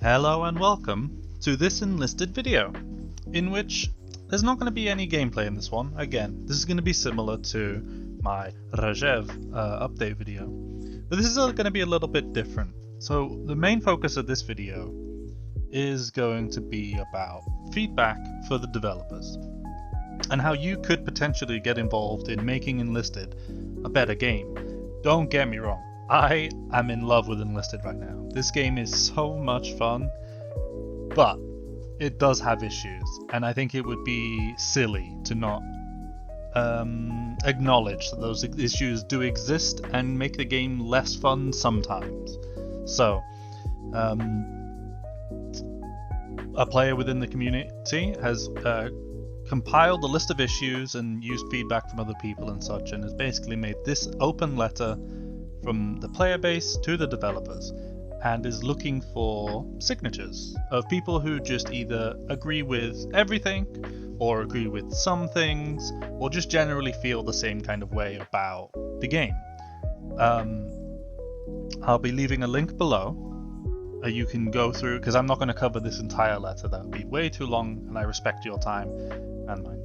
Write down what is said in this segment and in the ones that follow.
Hello and welcome to this Enlisted video, in which there's not going to be any gameplay in this one. Again, this is going to be similar to my Rajev update video, but this is going to be a little bit different. So the main focus of this video is going to be about feedback for the developers and how you could potentially get involved in making Enlisted a better game. Don't get me wrong, I am in love with Enlisted right now. This game is so much fun, but it does have issues, and I think it would be silly to not acknowledge that those issues do exist and make the game less fun sometimes. So, a player within the community has compiled a list of issues and used feedback from other people and such, and has basically made this open letter from the player base to the developers, and is looking for signatures of people who just either agree with everything, or agree with some things, or just generally feel the same kind of way about the game. I'll be leaving a link below. You can go through, because I'm not going to cover this entire letter, that would be way too long, and I respect your time and mine.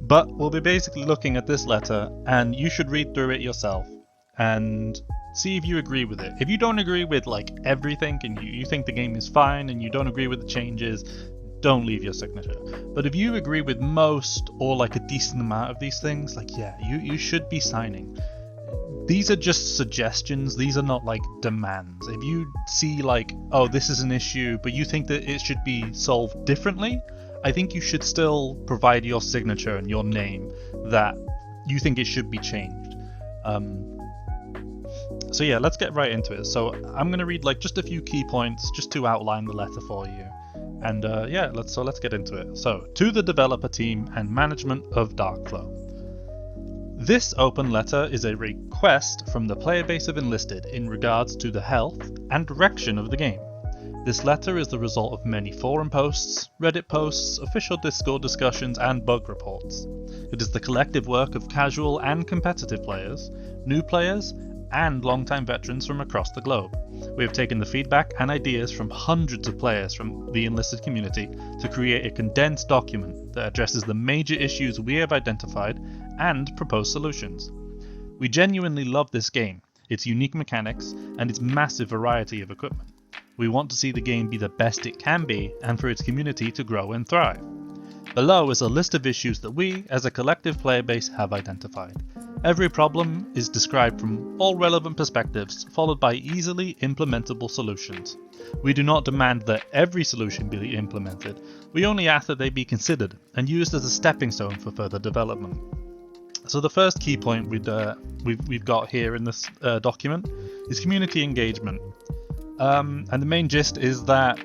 But we'll be basically looking at this letter, and you should read through it yourself and see if you agree with it. If you don't agree with like everything, and you think the game is fine and you don't agree with the changes, don't leave your signature. But if you agree with most or like a decent amount of these things, like yeah, you should be signing. These are just suggestions, these are not like demands. If you see like, oh, this is an issue, but you think that it should be solved differently, I think you should still provide your signature and your name that you think it should be changed. So yeah, let's get right into it. So I'm going to read like just a few key points just to outline the letter for you. And yeah, let's get into it. So, to the developer team and management of Darkflow. This open letter is a request from the player base of Enlisted in regards to the health and direction of the game. This letter is the result of many forum posts, Reddit posts, official Discord discussions, and bug reports. It is the collective work of casual and competitive players, new players, and long-time veterans from across the globe. We have taken the feedback and ideas from hundreds of players from the Enlisted community to create a condensed document that addresses the major issues we have identified and propose solutions. We genuinely love this game, its unique mechanics, and its massive variety of equipment. We want to see the game be the best it can be, and for its community to grow and thrive. Below is a list of issues that we, as a collective player base, have identified. Every problem is described from all relevant perspectives, followed by easily implementable solutions. We do not demand that every solution be implemented, we only ask that they be considered and used as a stepping stone for further development. So the first key point we've got here in this document is community engagement. And the main gist is that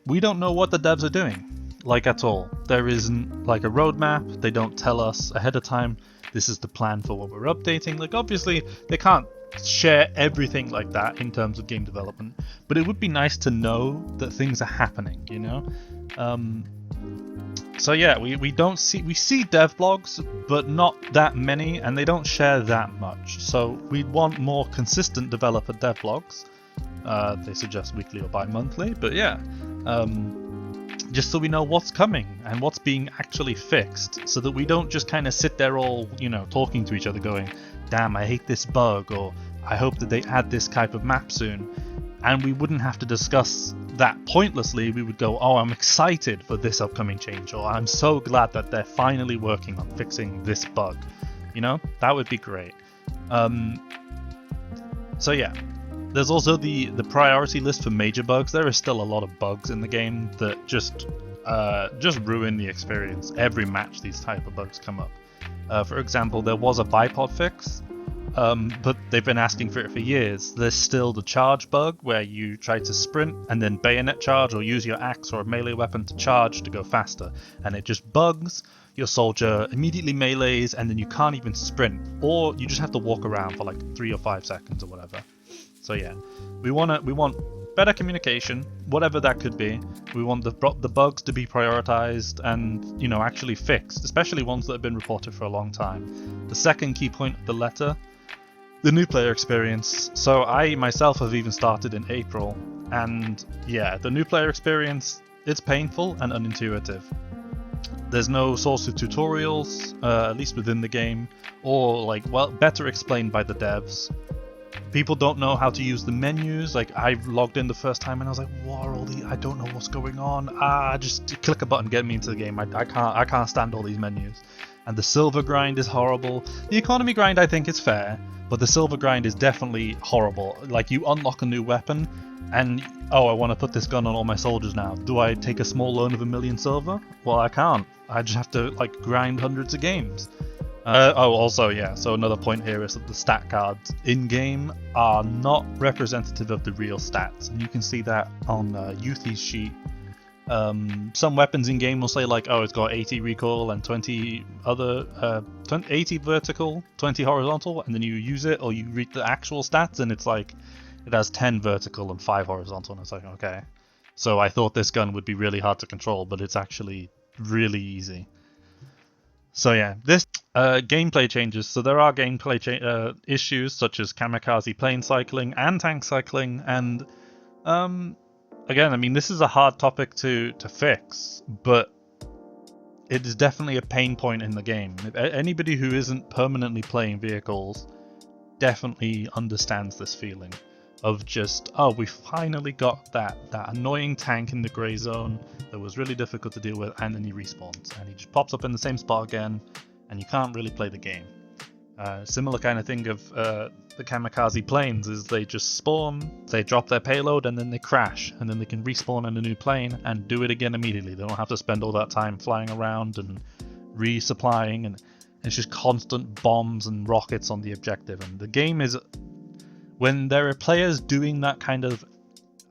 we don't know what the devs are doing. Like at all. There isn't like a roadmap, they don't tell us ahead of time, this is the plan for what we're updating. Like obviously they can't share everything like that in terms of game development, but it would be nice to know that things are happening, you know? So yeah, we see dev blogs, but not that many, and they don't share that much. So we want more consistent developer dev blogs. They suggest weekly or bi-monthly, but yeah. Just so we know what's coming and what's being actually fixed, so that we don't just kind of sit there all, you know, talking to each other going, damn, I hate this bug, or I hope that they add this type of map soon, and we wouldn't have to discuss that pointlessly. We would go, oh, I'm excited for this upcoming change, or I'm so glad that they're finally working on fixing this bug, you know, that would be great. So yeah. There's also the priority list for major bugs. There is still a lot of bugs in the game that just ruin the experience. Every match these type of bugs come up. For example, there was a bipod fix, but they've been asking for it for years. There's still the charge bug where you try to sprint and then bayonet charge, or use your axe or a melee weapon to charge to go faster, and it just bugs. Your soldier immediately melees and then you can't even sprint, or you just have to walk around for like 3 or 5 seconds or whatever. So yeah, we want better communication, whatever that could be. We want the bugs to be prioritized and, you know, actually fixed, especially ones that have been reported for a long time. The second key point of the letter The new player experience. So I myself have even started in April, and yeah, the new player experience, it's painful and unintuitive. There's no source of tutorials, at least within the game, or like, well, better explained by the devs. People don't know how to use the menus. Like, I logged in the first time and I was like, what are all these? I don't know what's going on. Just click a button, get me into the game. I can't stand all these menus. And the silver grind is horrible. The economy grind, I think, is fair, but the silver grind is definitely horrible. Like, you unlock a new weapon, and I want to put this gun on all my soldiers now. Do I take a small loan of 1,000,000 silver? Well, I can't. I just have to like grind hundreds of games. Also, yeah, so another point here is that the stat cards in-game are not representative of the real stats, and you can see that on Youthy's sheet. Some weapons in-game will say like, oh, it's got 80 recoil and 20 other, 80 vertical, 20 horizontal, and then you use it, or you read the actual stats, and it's like, it has 10 vertical and 5 horizontal, and it's like, okay. So I thought this gun would be really hard to control, but it's actually really easy. So yeah, this gameplay changes. So there are gameplay issues such as kamikaze plane cycling and tank cycling, and again, I mean, this is a hard topic to fix, but it is definitely a pain point in the game. Anybody who isn't permanently playing vehicles definitely understands this feeling of just, oh, we finally got that annoying tank in the grey zone that was really difficult to deal with, and then he respawns and he just pops up in the same spot again, and you can't really play the game. Similar kind of thing of the kamikaze planes is they just spawn, they drop their payload, and then they crash, and then they can respawn in a new plane and do it again immediately. They don't have to spend all that time flying around and resupplying, and it's just constant bombs and rockets on the objective. And the game is, when there are players doing that kind of,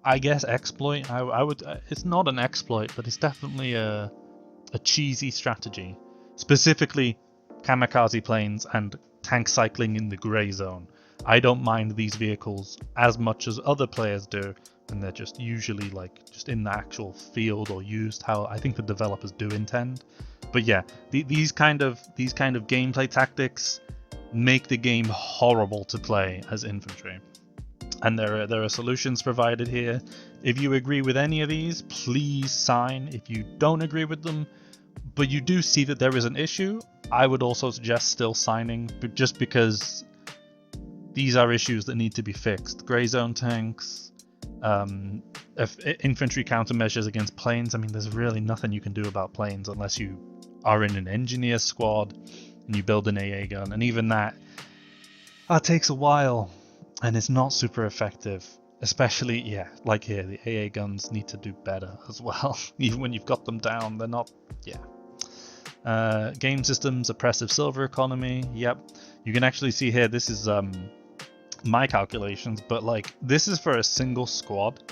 I guess, exploit, I would, it's not an exploit, but it's definitely a cheesy strategy. Specifically, kamikaze planes and tank cycling in the grey zone. I don't mind these vehicles as much as other players do, and they're just usually like just in the actual field or used how I think the developers do intend. But yeah, these kind of gameplay tactics make the game horrible to play as infantry. And there are solutions provided here. If you agree with any of these, please sign. If you don't agree with them, but you do see that there is an issue, I would also suggest still signing, but just because these are issues that need to be fixed. Grey zone tanks, infantry countermeasures against planes. I mean, there's really nothing you can do about planes unless you are in an engineer squad and you build an AA gun, and even that takes a while and it's not super effective. Especially, yeah, like here, the AA guns need to do better as well. Even when you've got them down, they're not, yeah. Game systems, oppressive silver economy, yep. You can actually see here, this is my calculations, but like, this is for a single squad,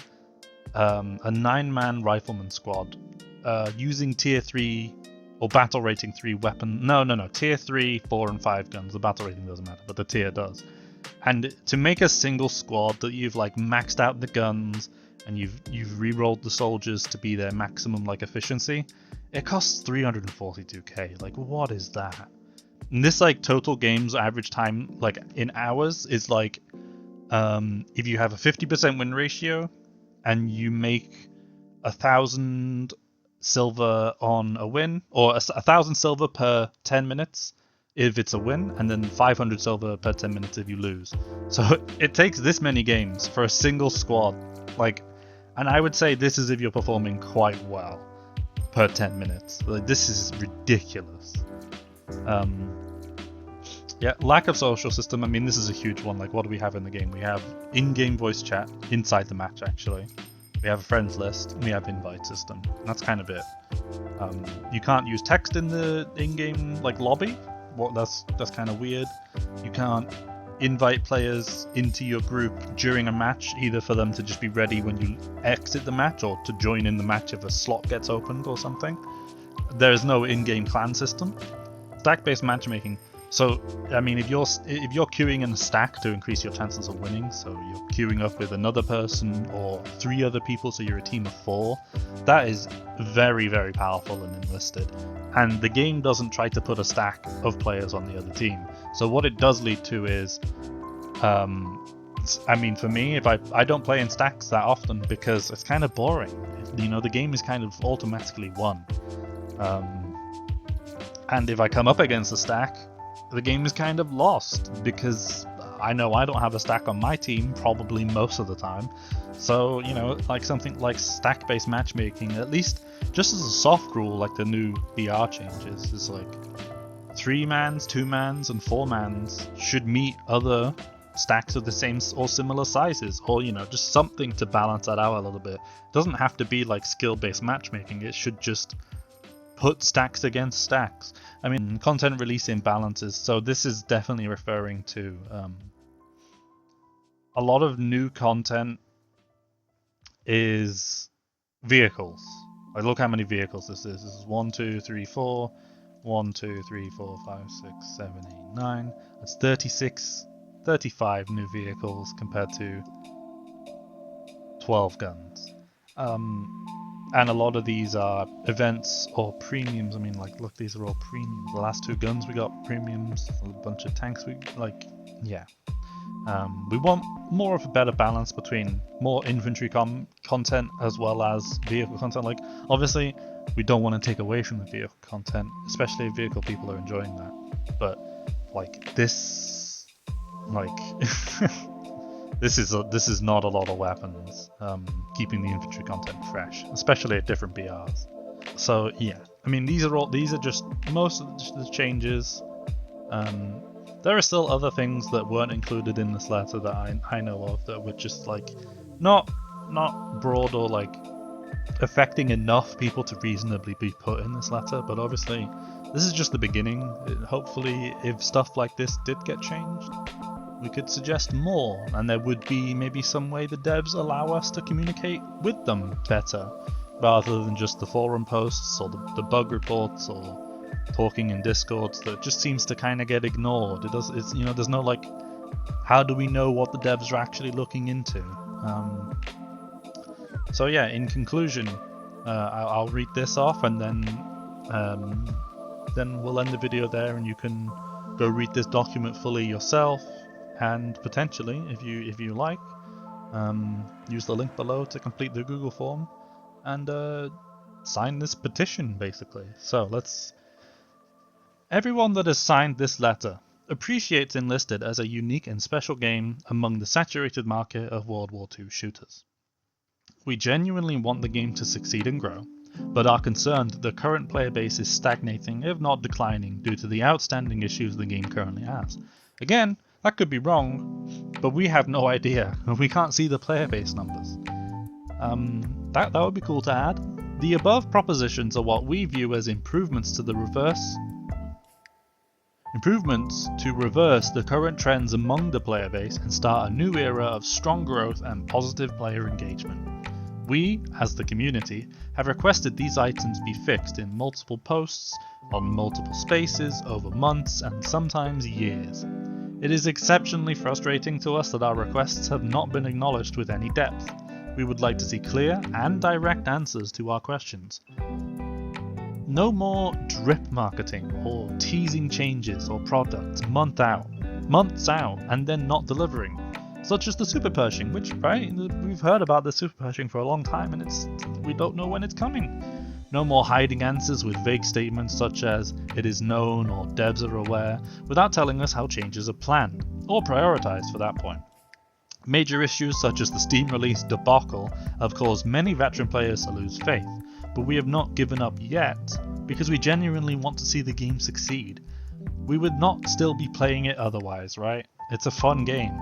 a 9-man rifleman squad, using tier 3 or battle rating 3 weapon, no, tier 3, 4 and 5 guns. The battle rating doesn't matter, but the tier does. And to make a single squad that you've like maxed out the guns and you've re-rolled the soldiers to be their maximum like efficiency, it costs 342k. Like, what is that? And this like total game's average time like in hours is like, if you have a 50% win ratio and you make 1,000 silver on a win, or 1,000 silver per 10 minutes if it's a win, and then 500 silver per 10 minutes if you lose. So it takes this many games for a single squad, like, and I would say this is if you're performing quite well per 10 minutes. Like, this is ridiculous. Yeah, lack of social system. I mean, this is a huge one. Like, what do we have in the game? We have in-game voice chat inside the match, actually. We have a friends list, and we have invite system. And that's kind of it. You can't use text in the in-game like lobby. That's kind of weird. You can't invite players into your group during a match, either for them to just be ready when you exit the match or to join in the match if a slot gets opened or something. There is no in-game clan system. Stack-based matchmaking. So, I mean, if you're queuing in a stack to increase your chances of winning, so you're queuing up with another person or 3 other people, so you're a team of 4, that is very, very powerful and enlisted. And the game doesn't try to put a stack of players on the other team. So what it does lead to is I mean, for me, if I don't play in stacks that often because it's kind of boring. You know, the game is kind of automatically won. And if I come up against a stack, the game is kind of lost because I know I don't have a stack on my team probably most of the time. So, you know, like something like stack-based matchmaking, at least just as a soft rule, like the new BR changes, is like 3-mans, 2-mans, and 4-mans should meet other stacks of the same or similar sizes, or, you know, just something to balance that out a little bit. It doesn't have to be like skill-based matchmaking, it should just put stacks against stacks. I mean, content release imbalances, so this is definitely referring to a lot of new content is vehicles. Like, look how many vehicles this is. This is 1, 2, 3, 4. 1, 2, 3, 4, 5, 6, 7, 8, 9. That's 36, 35 new vehicles compared to 12 guns. And a lot of these are events or premiums. I mean, like, look, these are all premiums. The last 2 guns we got premiums. A bunch of tanks we like. Yeah. We want more of a better balance between more infantry content as well as vehicle content. Like, obviously, we don't want to take away from the vehicle content, especially if vehicle people are enjoying that. But like this, like this is not a lot of weapons. Keeping the infantry content fresh, especially at different BRs. So yeah, I mean, these are just most of the changes. There are still other things that weren't included in this letter that I know of that were just like not broad or like affecting enough people to reasonably be put in this letter, but obviously this is just the beginning. Hopefully, if stuff like this did get changed, we could suggest more, and there would be maybe some way the devs allow us to communicate with them better, rather than just the forum posts or the bug reports or talking in discords that just seems to kind of get ignored. It's you know, there's no like, how do we know what the devs are actually looking into? So yeah, in conclusion, I'll read this off, and then we'll end the video there, and you can go read this document fully yourself, and potentially, if you like, use the link below to complete the Google form and sign this petition, basically. So everyone that has signed this letter appreciates Enlisted as a unique and special game among the saturated market of World War II shooters. We genuinely want the game to succeed and grow, but are concerned that the current player base is stagnating, if not declining, due to the outstanding issues the game currently has. Again, that could be wrong, but we have no idea. We can't see the player base numbers. That would be cool to add. The above propositions are what we view as improvements to reverse the current trends among the player base and start a new era of strong growth and positive player engagement. We, as the community, have requested these items be fixed in multiple posts, on multiple spaces, over months and sometimes years. It is exceptionally frustrating to us that our requests have not been acknowledged with any depth. We would like to see clear and direct answers to our questions. No more drip marketing or teasing changes or products months out, and then not delivering. Such as the super Pershing, which, right, we've heard about the super Pershing for a long time, and we don't know when it's coming. No more hiding answers with vague statements such as "it is known" or "devs are aware," without telling us how changes are planned, or prioritized for that point. Major issues such as the Steam release debacle have caused many veteran players to lose faith, but we have not given up yet, because we genuinely want to see the game succeed. We would not still be playing it otherwise, right? It's a fun game.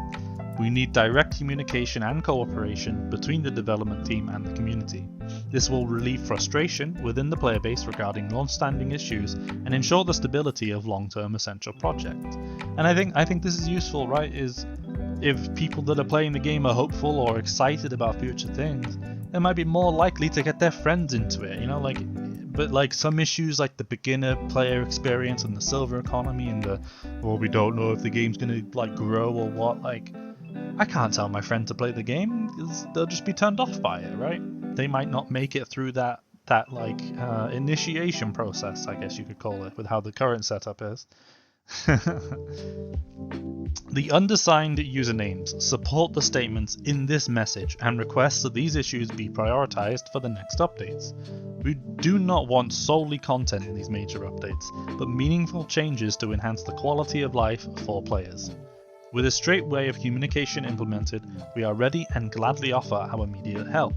We need direct communication and cooperation between the development team and the community. This will relieve frustration within the player base regarding long-standing issues and ensure the stability of long-term essential projects. And I think this is useful, right? Is if people that are playing the game are hopeful or excited about future things, they might be more likely to get their friends into it, you know, like. But like some issues like the beginner player experience and the silver economy and we don't know if the game's gonna like grow or what, like I can't tell my friend to play the game because they'll just be turned off by it, right? They might not make it through that initiation process, I guess you could call it, with how the current setup is. The undersigned usernames support the statements in this message and request that these issues be prioritized for the next updates. We do not want solely content in these major updates, but meaningful changes to enhance the quality of life for players. With a straight way of communication implemented, we are ready and gladly offer our immediate help.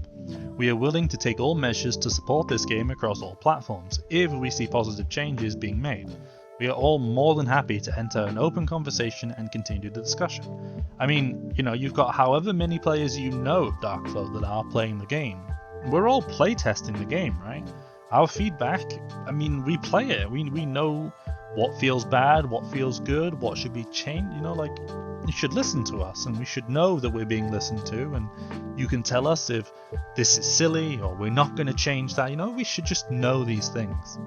We are willing to take all measures to support this game across all platforms if we see positive changes being made. We are all more than happy to enter an open conversation and continue the discussion. I mean, you've got however many players Darkflow that are playing the game. We're all playtesting the game, right? Our feedback, we play it. We know what feels bad, what feels good, what should be changed. You should listen to us, and we should know that we're being listened to, and you can tell us if this is silly or we're not going to change that. We should just know these things.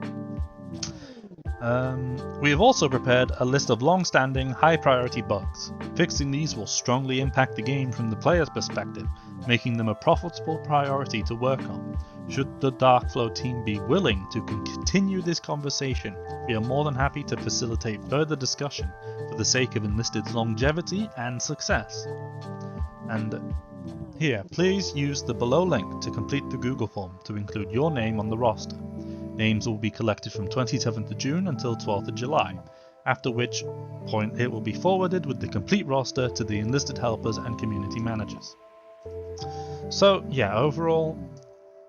We have also prepared a list of long-standing, high-priority bugs. Fixing these will strongly impact the game from the player's perspective, making them a profitable priority to work on. Should the Darkflow team be willing to continue this conversation, we are more than happy to facilitate further discussion for the sake of Enlisted's longevity and success. And here, please use the below link to complete the Google form to include your name on the roster. Names will be collected from 27th of June until 12th of July, after which point it will be forwarded with the complete roster to the enlisted helpers and community managers. So yeah, overall,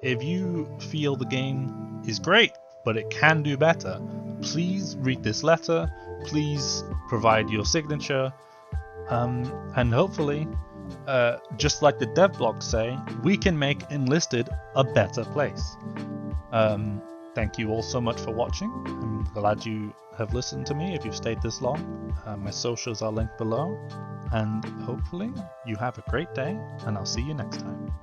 if you feel the game is great, but it can do better, please read this letter, please provide your signature, and hopefully, just like the dev blogs say, we can make Enlisted a better place. Thank you all so much for watching. I'm glad you have listened to me if you've stayed this long. My socials are linked below, and hopefully you have a great day, and I'll see you next time.